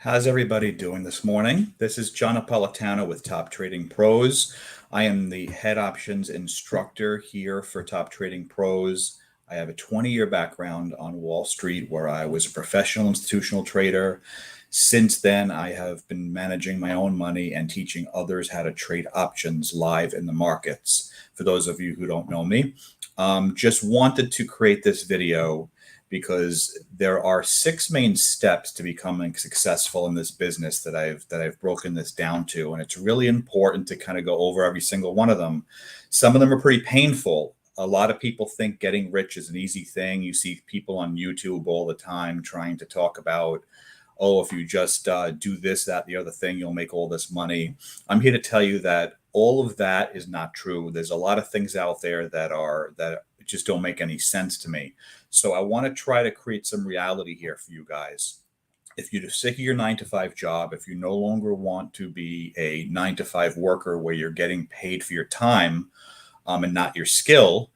How's everybody doing this morning? This is John Napolitano with Top Trading Pros. I am the head options instructor here for Top Trading Pros. I have a 20-year background on Wall Street where I was a professional institutional trader. Since then, I have been managing my own money and teaching others how to trade options live in the markets. For those of you who don't know me, just wanted to create this video because there are 6 main steps to becoming successful in this business that I've broken this down to, and it's really important to kind of go over every single one of them. Some of them are pretty painful. A lot of people think getting rich is an easy thing. You see people on YouTube all the time trying to talk about, oh, if you just do this, that, the other thing, you'll make all this money. I'm here to tell you that all of that is not true. There's a lot of things out there that just don't make any sense to me. So I want to try to create some reality here for you guys. If you're sick of your 9 to 5 job, if you no longer want to be a 9 to 5 worker where you're getting paid for your time and not your skill,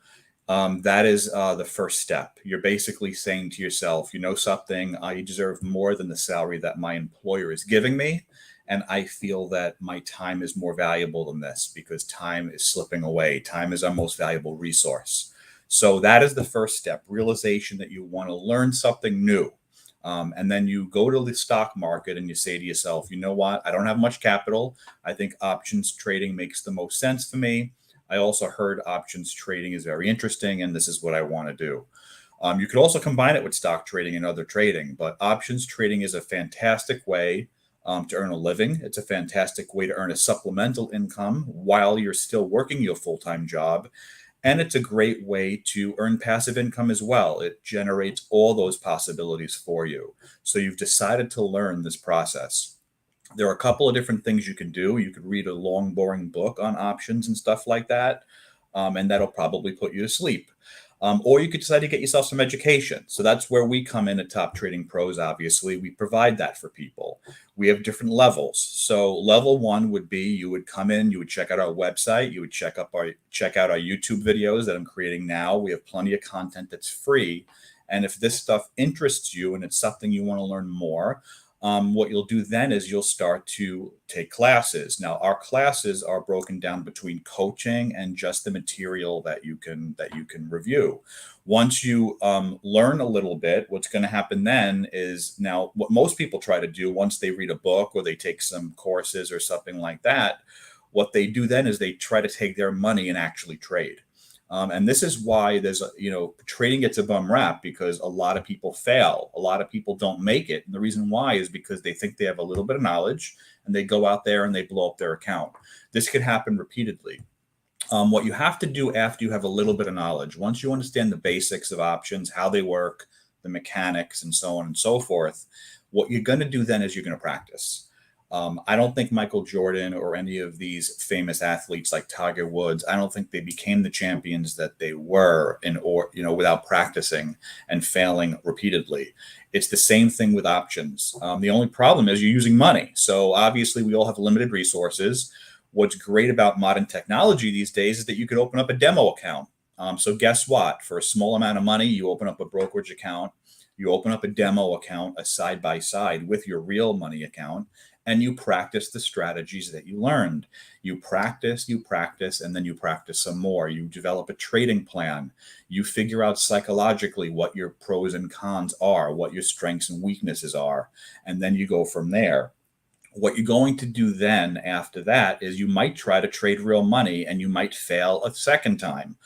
that is the first step. You're basically saying to yourself, you know something, I deserve more than the salary that my employer is giving me. And I feel that my time is more valuable than this because time is slipping away. Time is our most valuable resource. So that is the first step, realization that you want to learn something new. And then you go to the stock market and you say to yourself, you know what? I don't have much capital. I think options trading makes the most sense for me. I also heard options trading is very interesting, and this is what I want to do. You could also combine it with stock trading and other trading, but options trading is a fantastic way to earn a living. It's a fantastic way to earn a supplemental income while you're still working your full-time job. And it's a great way to earn passive income as well. It generates all those possibilities for you. So you've decided to learn this process. There are a couple of different things you can do. You could read a long, boring book on options and stuff like that, and that'll probably put you to sleep. Or you could decide to get yourself some education. So that's where we come in at Top Trading Pros, obviously. We provide that for people. We have different levels. So level one would be you would come in, you would check out our website, you would check out our YouTube videos that I'm creating now. We have plenty of content that's free. And if this stuff interests you and it's something you want to learn more, what you'll do then is you'll start to take classes. Now, our classes are broken down between coaching and just the material that you can review. Once you learn a little bit, what's going to happen then is now what most people try to do once they read a book or they take some courses or something like that, what they do then is they try to take their money and actually trade. And this is why trading gets a bum rap because a lot of people fail. A lot of people don't make it. And the reason why is because they think they have a little bit of knowledge and they go out there and they blow up their account. This could happen repeatedly. What you have to do after you have a little bit of knowledge, once you understand the basics of options, how they work, the mechanics, and so on and so forth, what you're going to do then is you're going to practice. I don't think Michael Jordan or any of these famous athletes like Tiger Woods, I don't think they became the champions that they were without practicing and failing repeatedly. It's the same thing with options. The only problem is you're using money. So obviously we all have limited resources. What's great about modern technology these days is that you could open up a demo account. So guess what? For a small amount of money, you open up a brokerage account, you open up a demo account, a side-by-side with your real money account, and you practice the strategies that you learned. You practice, and then you practice some more. You develop a trading plan. You figure out psychologically what your pros and cons are, what your strengths and weaknesses are, and then you go from there. What you're going to do then after that is you might try to trade real money and you might fail a second time.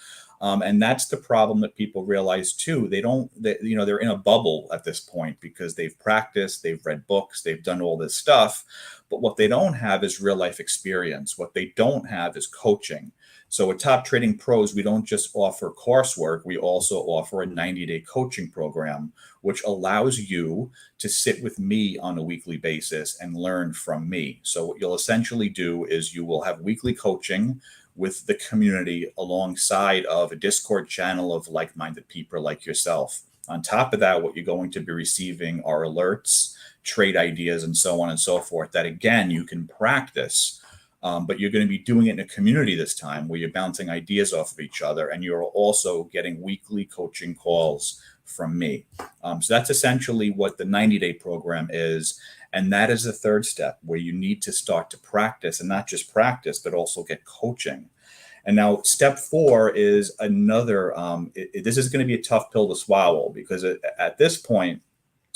And that's the problem that people realize too. They're in a bubble at this point because they've practiced, they've read books, they've done all this stuff. But what they don't have is real life experience. What they don't have is coaching. So at Top Trading Pros, we don't just offer coursework, we also offer a 90-day coaching program, which allows you to sit with me on a weekly basis and learn from me. So what you'll essentially do is you will have weekly coaching with the community alongside of a Discord channel of like-minded people like yourself. On top of that, what you're going to be receiving are alerts, trade ideas, and so on and so forth that, again, you can practice. But you're going to be doing it in a community this time where you're bouncing ideas off of each other. And you're also getting weekly coaching calls from me. So that's essentially what the 90-day program is. And that is the third step, where you need to start to practice, and not just practice, but also get coaching. And now step 4 is another, this is going to be a tough pill to swallow, because at this point,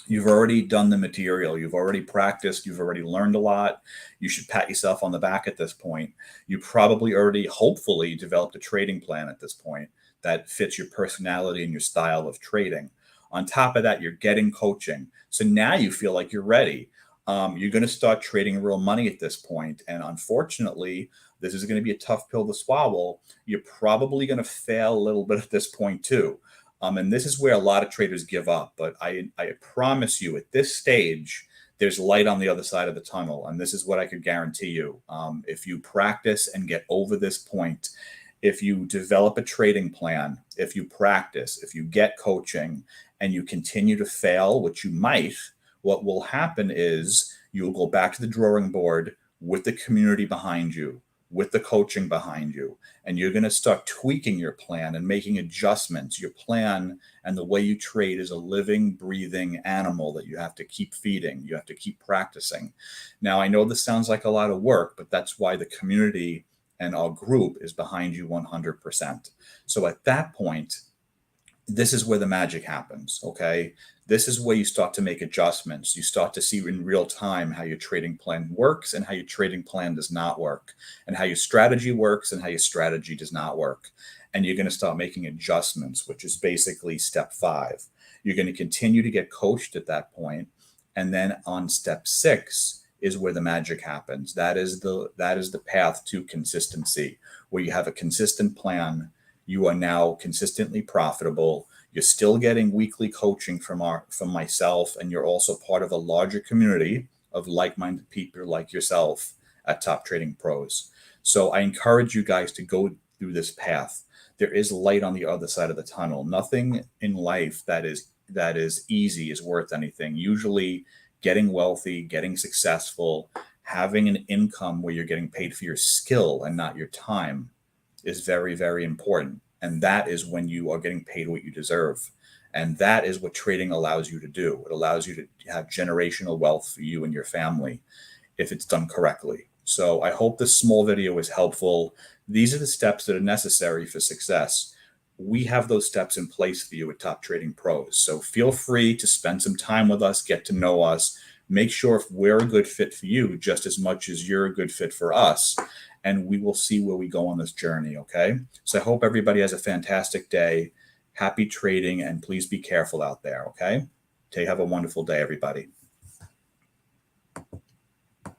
you've already done the material, you've already practiced, you've already learned a lot. You should pat yourself on the back at this point. You probably already, hopefully, developed a trading plan at this point that fits your personality and your style of trading. On top of that, you're getting coaching. So now you feel like you're ready. You're going to start trading real money at this point. And unfortunately, this is going to be a tough pill to swallow. You're probably going to fail a little bit at this point too. And this is where a lot of traders give up. But I promise you, at this stage, there's light on the other side of the tunnel. And this is what I could guarantee you. If you practice and get over this point, if you develop a trading plan, if you practice, if you get coaching, and you continue to fail, which you might, what will happen is you'll go back to the drawing board with the community behind you, with the coaching behind you, and you're going to start tweaking your plan and making adjustments. Your plan and the way you trade is a living, breathing animal that you have to keep feeding. You have to keep practicing. Now, I know this sounds like a lot of work, but that's why the community and our group is behind you 100%. So at that point, this is where the magic happens, okay? This is where you start to make adjustments. You start to see in real time how your trading plan works and how your trading plan does not work, and how your strategy works and how your strategy does not work. And you're going to start making adjustments, which is basically step 5. You're going to continue to get coached at that point. And then on step 6 is where the magic happens. That is the path to consistency, where you have a consistent plan. You are now consistently profitable. You're still getting weekly coaching from myself, and you're also part of a larger community of like-minded people like yourself at Top Trading Pros. So I encourage you guys to go through this path. There is light on the other side of the tunnel. Nothing in life that is easy is worth anything. Usually getting wealthy, getting successful, having an income where you're getting paid for your skill and not your time is very, very important. And that is when you are getting paid what you deserve. And that is what trading allows you to do. It allows you to have generational wealth for you and your family if it's done correctly. So I hope this small video was helpful. These are the steps that are necessary for success. We have those steps in place for you at Top Trading Pros. So feel free to spend some time with us, get to know us, make sure if we're a good fit for you just as much as you're a good fit for us. And we will see where we go on this journey, okay? So I hope everybody has a fantastic day. Happy trading, and please be careful out there, okay? Have a wonderful day, everybody.